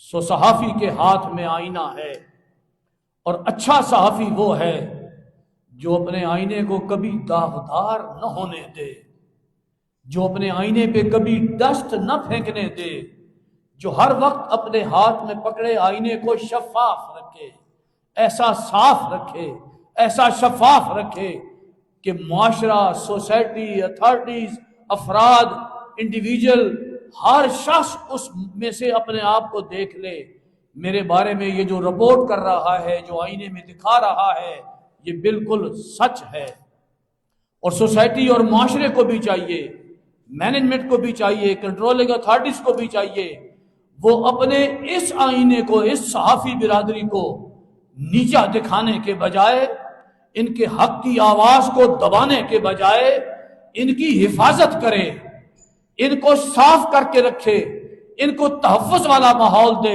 سو صحافی کے ہاتھ میں آئینہ ہے، اور اچھا صحافی وہ ہے جو اپنے آئینے کو کبھی داغدار نہ ہونے دے، جو اپنے آئینے پہ کبھی ڈسٹ نہ پھینکنے دے، جو ہر وقت اپنے ہاتھ میں پکڑے آئینے کو شفاف رکھے، ایسا صاف رکھے، ایسا شفاف رکھے کہ معاشرہ، سوسائٹی، اتھارٹیز، افراد، انڈیویجول، ہر شخص اس میں سے اپنے آپ کو دیکھ لے، میرے بارے میں یہ جو رپورٹ کر رہا ہے، جو آئینے میں دکھا رہا ہے، یہ بالکل سچ ہے۔ اور سوسائٹی اور معاشرے کو بھی چاہیے، مینجمنٹ کو بھی چاہیے، کنٹرولنگ اتھارٹیز کو بھی چاہیے، وہ اپنے اس آئینے کو، اس صحافی برادری کو نیچا دکھانے کے بجائے، ان کے حق کی آواز کو دبانے کے بجائے ان کی حفاظت کرے، ان کو صاف کر کے رکھے، ان کو تحفظ والا ماحول دے۔